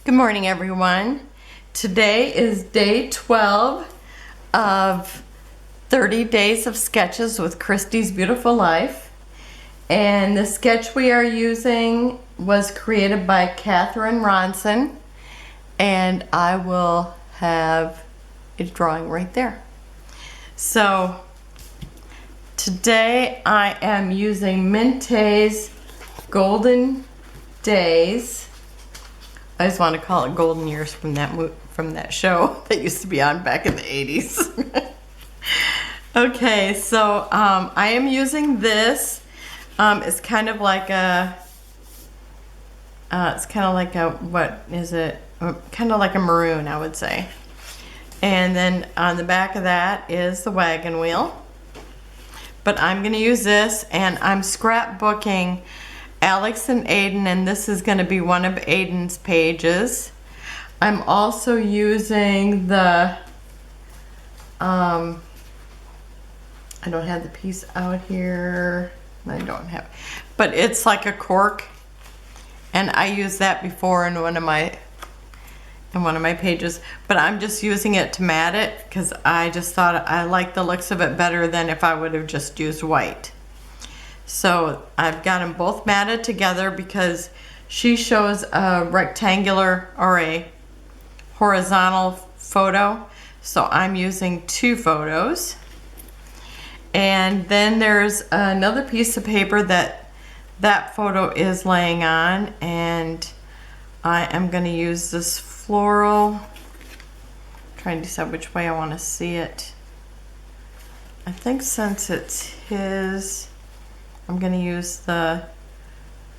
Good morning, everyone. Today is day 12 of 30 Days of Sketches with Christy's Beautiful Life. And the sketch we are using was created by Kathryn Ronson. And I will have a drawing right there. So today I am using Mintay's Golden Days. I just want to call it Golden Years from that show that used to be on back in the 80s. Okay, so I am using this. It's kind of like a, what is it? Kind of like a maroon, I would say. And then on the back of that is the wagon wheel. But I'm going to use this, and I'm scrapbooking Alex and Aiden, and this is going to be one of Aiden's pages. I'm also using the, I don't have the piece out here. I don't have, but it's like a cork, and I used that before in one of my pages. But I'm just using it to mat it because I just thought I liked the looks of it better than if I would have just used white. So I've got them both matted together because she shows a rectangular or a horizontal photo. So I'm using two photos. And then there's another piece of paper that photo is laying on, and I am going to use this floral. Trying to decide which way I want to see it. I think since it's his, I'm going to use the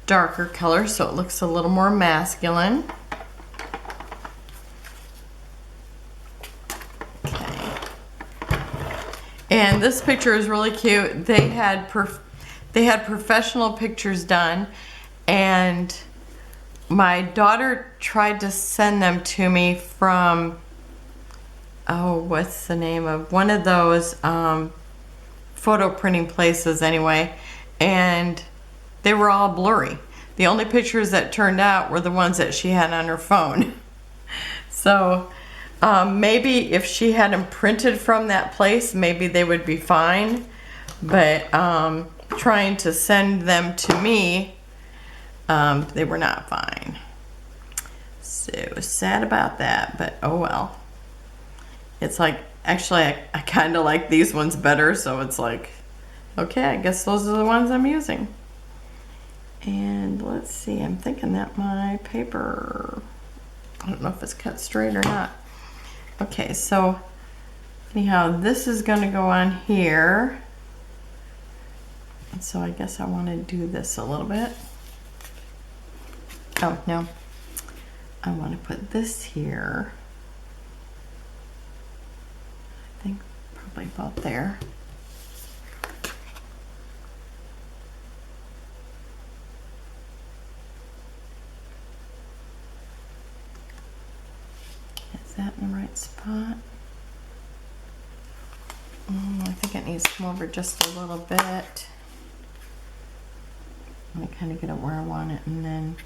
darker color so it looks a little more masculine. Okay. And this picture is really cute. They had professional pictures done, and my daughter tried to send them to me from, oh, what's the name of one of those photo printing places anyway. And they were all blurry. The only pictures that turned out were the ones that she had on her phone. So maybe if she had them printed from that place, maybe they would be fine. But trying to send them to me, they were not fine. So sad about that, but oh well. It's like, actually I kind of like these ones better, so it's like, okay, I guess those are the ones I'm using. And let's see, I'm thinking that my paper, I don't know if it's cut straight or not. Okay, so anyhow, this is going to go on here. And so I guess I want to do this a little bit. Oh, no. I want to put this here. I think probably about there. Is that in the right spot? I think it needs to come over just a little bit. Let me kind of get it where I want it, and then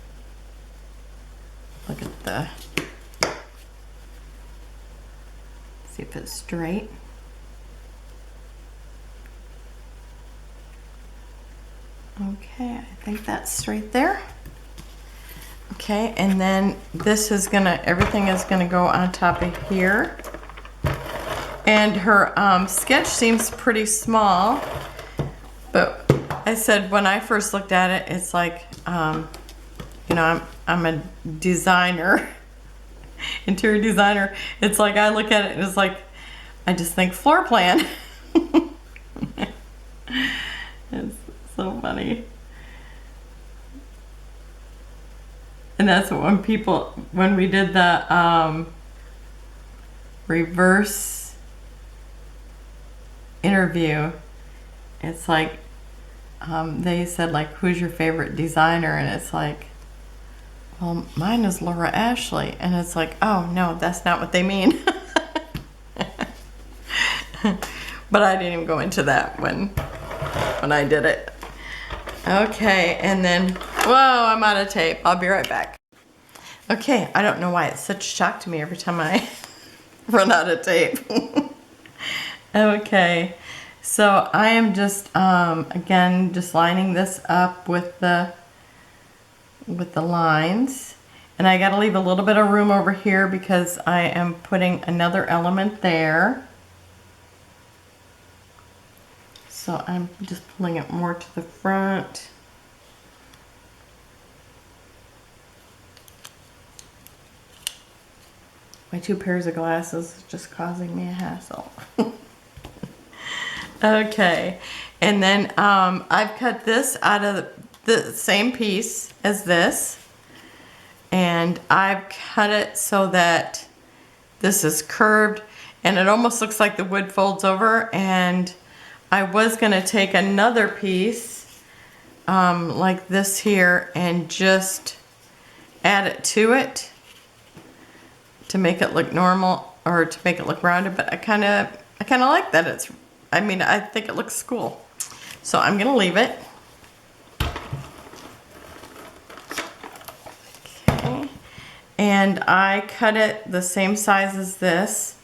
look at the, see if it's straight. Okay, I think that's straight there. Okay, and then this is gonna, everything is gonna go on top of here. And her sketch seems pretty small, but I said when I first looked at it, it's like, you know, I'm a designer, interior designer. It's like I look at it and it's like, I just think floor plan. It's so funny. And that's what when we did the reverse interview, it's like, they said like, who's your favorite designer? And it's like, well, mine is Laura Ashley. And it's like, oh no, that's not what they mean. But I didn't even go into that when I did it. Okay, and then, whoa, I'm out of tape. I'll be right back. Okay, I don't know why it's such a shock to me every time I run out of tape. Okay, so I am just, again, just lining this up with the lines. And I gotta leave a little bit of room over here because I am putting another element there. So I'm just pulling it more to the front. My 2 pairs of glasses is just causing me a hassle. Okay, and then I've cut this out of the same piece as this, and I've cut it so that this is curved and it almost looks like the wood folds over, and I was going to take another piece like this here and just add it to it to make it look normal, or to make it look rounded, but I kind of like that it's, I mean, I think it looks cool. So I'm gonna leave it. Okay. And I cut it the same size as this.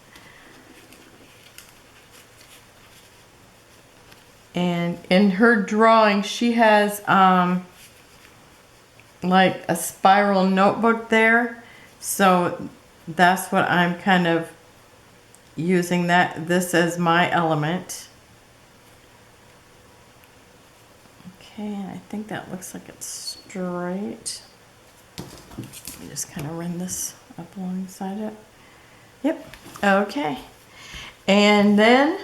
And in her drawing, she has like a spiral notebook there. So that's what I'm kind of using this as my element. Okay, I think that looks like it's straight. Let me just kind of run this up alongside it. Yep, okay. And then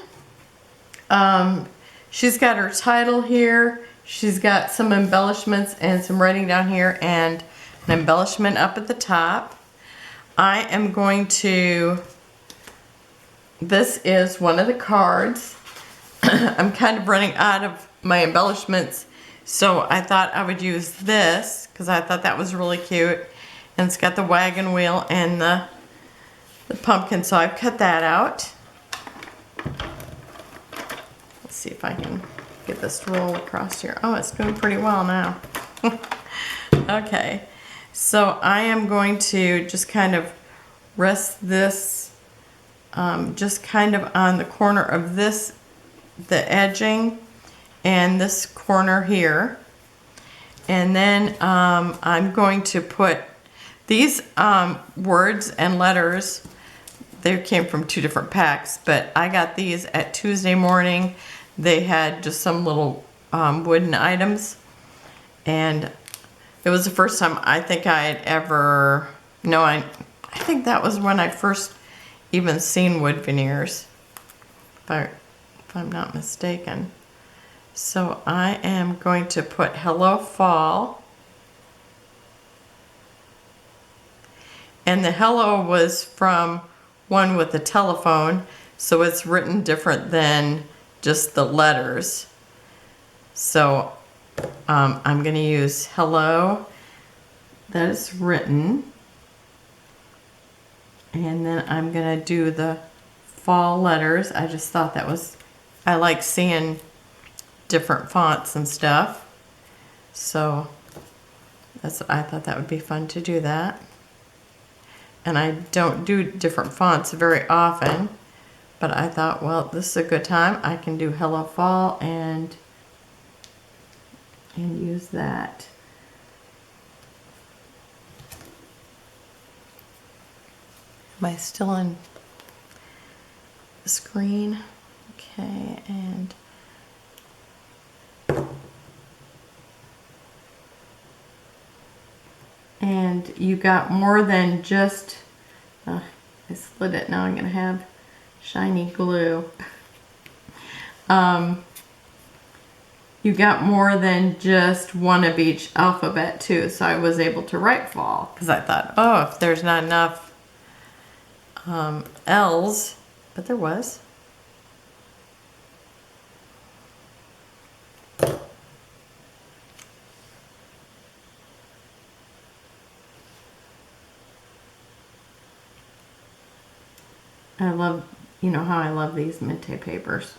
she's got her title here. She's got some embellishments and some writing down here and an embellishment up at the top. I am going to, this is one of the cards. I'm kind of running out of my embellishments, so I thought I would use this because I thought that was really cute. And it's got the wagon wheel and the pumpkin, so I've cut that out. Let's see if I can get this to roll across here. Oh, it's doing pretty well now. Okay, so I am going to just kind of rest this just kind of on the corner of this, the edging, and this corner here. And then I'm going to put these words and letters. They came from 2 different packs, but I got these at Tuesday morning. They had just some little wooden items, and it was the first time I think I had ever, no, I think that was when I first even seen wood veneers, if I'm not mistaken. So I am going to put Hello Fall. And the hello was from one with the telephone, so it's written different than just the letters. So I'm going to use hello, that is written, and then I'm going to do the fall letters. I just thought that was, I like seeing different fonts and stuff, so I thought that would be fun to do that. And I don't do different fonts very often, but I thought, well, this is a good time. I can do Hello Fall and use that. Am I still on the screen? Okay, and you got more than just, I slid it, now I'm gonna have shiny glue. You got more than just one of each alphabet too, so I was able to write fall, because I thought, oh, if there's not enough L's, but there was. I love, you know how I love these Mintay papers.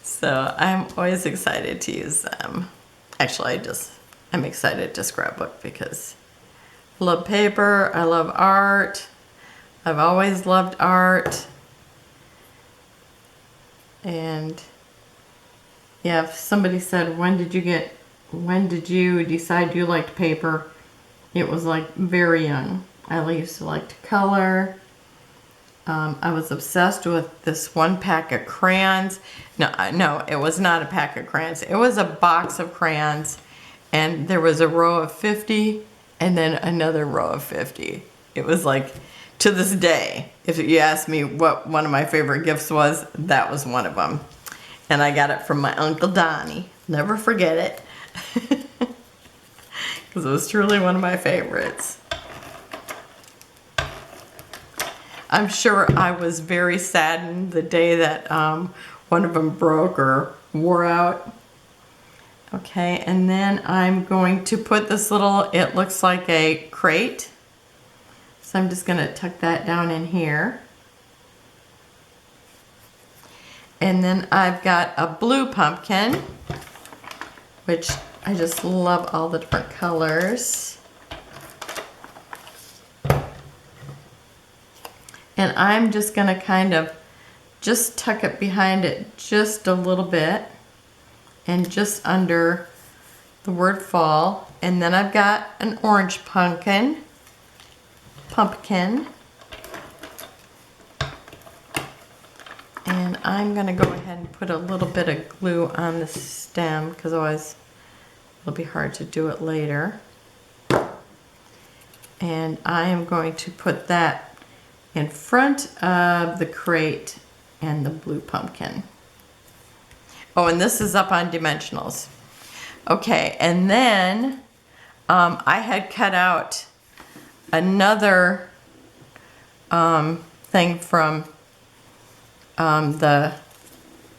So I'm always excited to use them. Actually, I'm excited to scrapbook because Love paper. I love art. I've always loved art. And yeah, if somebody said, when did you decide you liked paper? It was like very young. I used to like to color. I was obsessed with this one pack of crayons. No, it was not a pack of crayons. It was a box of crayons, and there was a row of 50 and then another row of 50. It was like, to this day, if you ask me what one of my favorite gifts was, that was one of them. And I got it from my Uncle Donnie. Never forget it. Because it was truly one of my favorites. I'm sure I was very saddened the day that one of them broke or wore out. Okay, and then I'm going to put this little, it looks like a crate. So I'm just going to tuck that down in here. And then I've got a blue pumpkin, which I just love all the different colors. And I'm just going to kind of just tuck it behind it just a little bit and just under the word fall. And then I've got an orange pumpkin. And I'm going to go ahead and put a little bit of glue on the stem because otherwise it'll be hard to do it later. And I am going to put that in front of the crate and the blue pumpkin. Oh, and this is up on dimensionals. Okay, and then I had cut out another thing from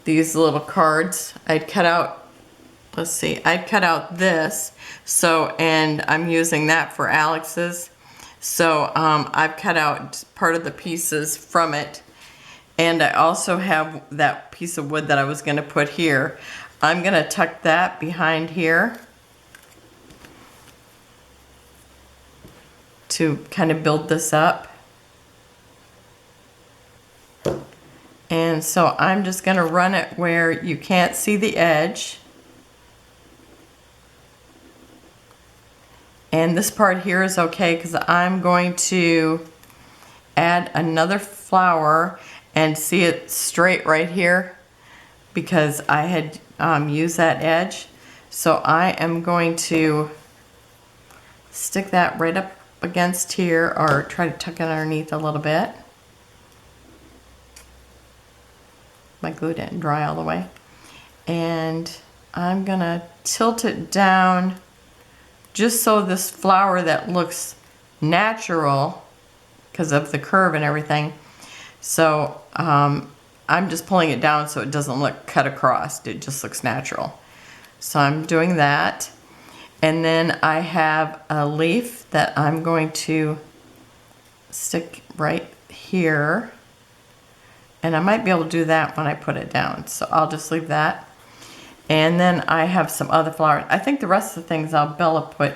these little cards. I'd cut out, let's see, I'd cut out this, so, and I'm using that for Alex's. So I've cut out part of the pieces from it, and I also have that piece of wood that I was going to put here. I'm going to tuck that behind here to kind of build this up. And so I'm just going to run it where you can't see the edge. And this part here is okay because I'm going to add another flower and see it straight right here because I had used that edge. So I am going to stick that right up against here, or try to tuck it underneath a little bit. My glue didn't dry all the way. And I'm gonna tilt it down just so this flower that looks natural because of the curve and everything. So I'm just pulling it down so it doesn't look cut across. It just looks natural. So I'm doing that. And then I have a leaf that I'm going to stick right here. And I might be able to do that when I put it down. So I'll just leave that. And then I have some other flowers. I think the rest of the things I'll Bella put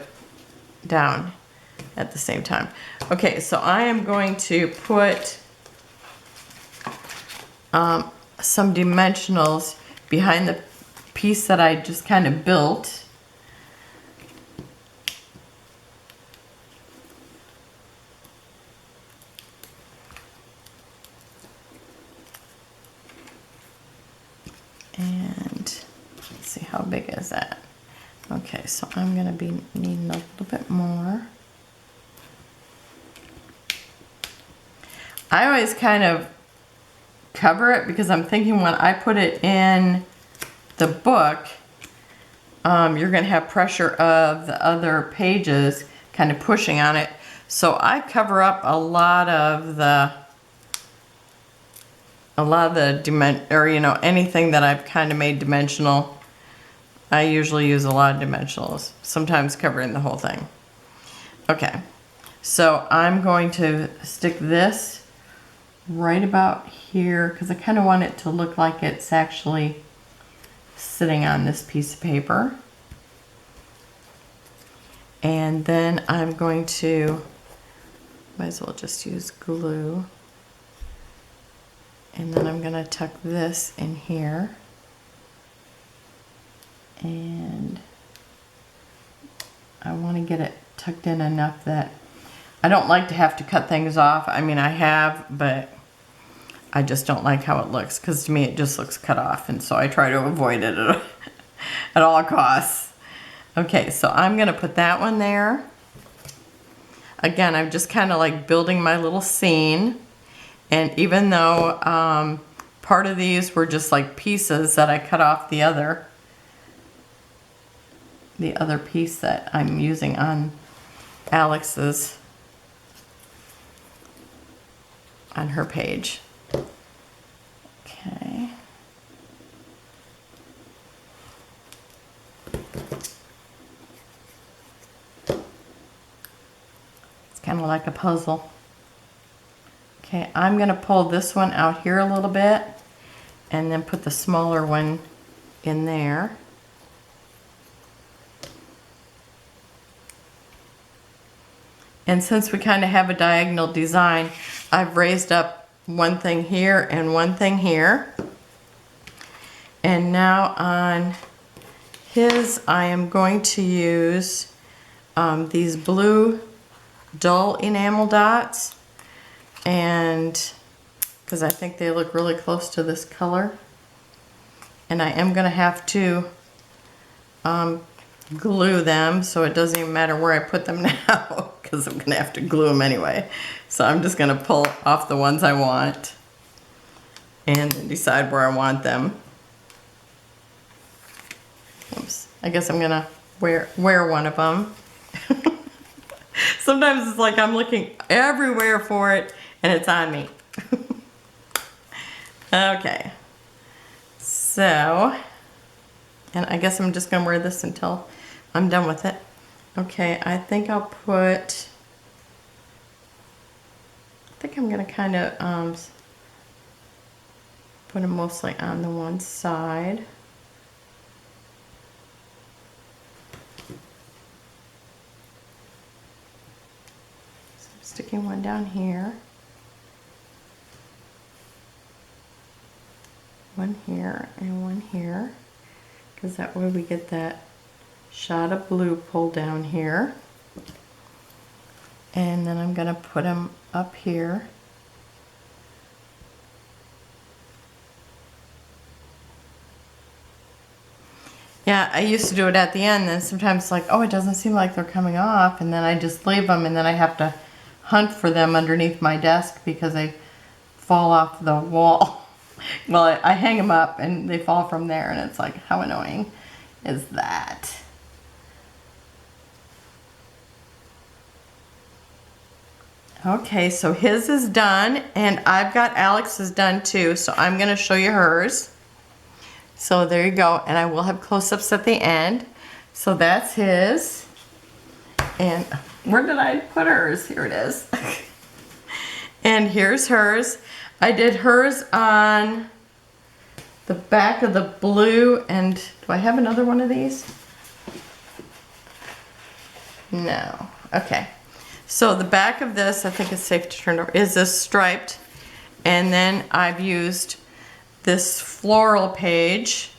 down at the same time. Okay, so I am going to put some dimensionals behind the piece that I just kind of built. And let's see, how big is that? Okay, so I'm going to be needing a little bit more. I always kind of cover it because I'm thinking when I put it in the book, you're going to have pressure of the other pages kind of pushing on it. So I cover up a lot of the anything that I've kind of made dimensional. I usually use a lot of dimensionals, sometimes covering the whole thing. Okay, so I'm going to stick this right about here because I kind of want it to look like it's actually sitting on this piece of paper. And then I'm going to, might as well just use glue. And then I'm going to tuck this in here. And I want to get it tucked in enough that I don't like to have to cut things off. I mean, I have, but I just don't like how it looks, because to me it just looks cut off, and so I try to avoid it at all costs. Okay, so I'm gonna put that one there. Again, I'm just kind of like building my little scene, and even though part of these were just like pieces that I cut off the other piece that I'm using on Alex's, on her page. Okay. It's kind of like a puzzle. Okay, I'm going to pull this one out here a little bit and then put the smaller one in there. And since we kind of have a diagonal design, I've raised up one thing here and one thing here. And now on his, I am going to use these blue dull enamel dots, and because I think they look really close to this color. And I am going to have to glue them, so it doesn't even matter where I put them now, because I'm going to have to glue them anyway. So I'm just going to pull off the ones I want and then decide where I want them. Oops. I guess I'm going to wear one of them. Sometimes it's like I'm looking everywhere for it and it's on me. Okay. So, and I guess I'm just going to wear this until I'm done with it. Okay, I think I'm going to kind of put them mostly on the one side. So I'm sticking one down here. One here and one here, because that way we get that shot of blue pulled down here. And then I'm going to put them up here. Yeah, I used to do it at the end, and sometimes it's like, oh, it doesn't seem like they're coming off, and then I just leave them, and then I have to hunt for them underneath my desk because they fall off the wall. Well, I hang them up and they fall from there, and it's like, how annoying is that? Okay, so his is done, and I've got Alex's done too, so I'm going to show you hers. So there you go, and I will have close-ups at the end. So that's his. And where did I put hers? Here it is. And here's hers. I did hers on the back of the blue, and do I have another one of these? No. Okay. So the back of this, I think it's safe to turn over, is this striped, and then I've used this floral page,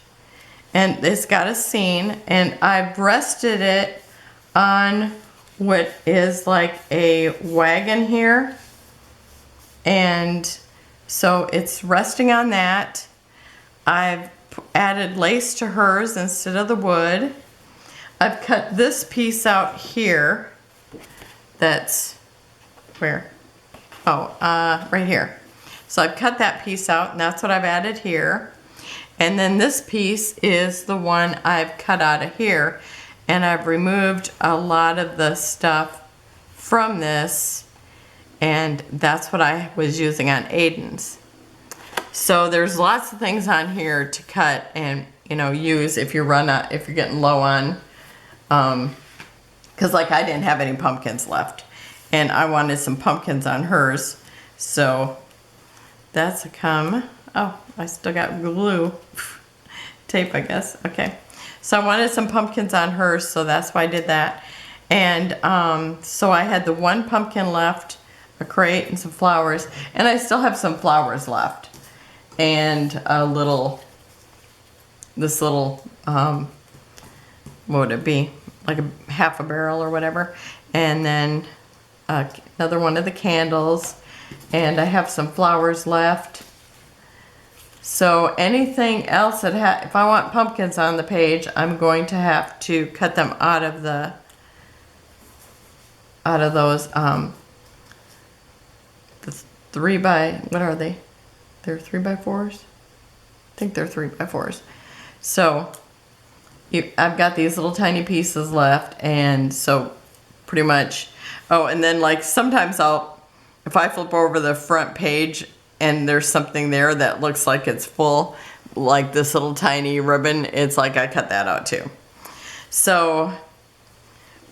and it's got a scene, and I've rested it on what is like a wagon here, and so it's resting on that. I've added lace to hers instead of the wood. I've cut this piece out here. That's where? Oh, right here. So I've cut that piece out, and that's what I've added here. And then this piece is the one I've cut out of here. And I've removed a lot of the stuff from this, and that's what I was using on Aiden's. So there's lots of things on here to cut and, you know, use if you're getting low on, because like I didn't have any pumpkins left, and I wanted some pumpkins on hers. So that's a come. Oh, I still got glue. Tape, I guess. Okay. So I wanted some pumpkins on hers, so that's why I did that. And so I had the one pumpkin left, a crate and some flowers, and I still have some flowers left. And this little, what would it be? Like a half a barrel or whatever. And then another one of the candles. And I have some flowers left. So anything else that if I want pumpkins on the page, I'm going to have to cut them out of those the 3 by, what are they? They're 3x4s? I think they're 3x4s. So I've got these little tiny pieces left, and so pretty much, oh, and then like sometimes if I flip over the front page and there's something there that looks like it's full, like this little tiny ribbon, it's like I cut that out too. So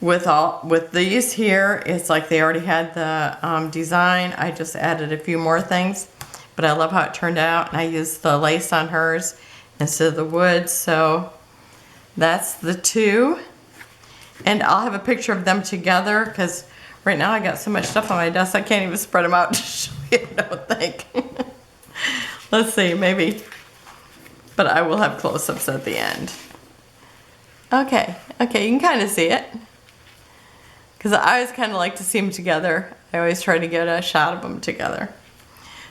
with these here, it's like they already had the design. I just added a few more things, but I love how it turned out. And I used the lace on hers instead of the wood. So that's the two. And I'll have a picture of them together because right now I got so much stuff on my desk I can't even spread them out to show you, I don't think. Let's see, maybe. But I will have close-ups at the end. Okay, you can kind of see it. Because I always kind of like to see them together. I always try to get a shot of them together.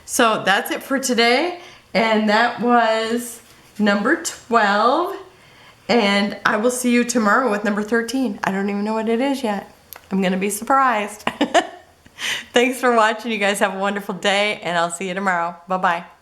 So that's it for today. And that was number 12. And I will see you tomorrow with number 13. I don't even know what it is yet. I'm going to be surprised. Thanks for watching. You guys have a wonderful day, and I'll see you tomorrow. Bye-bye.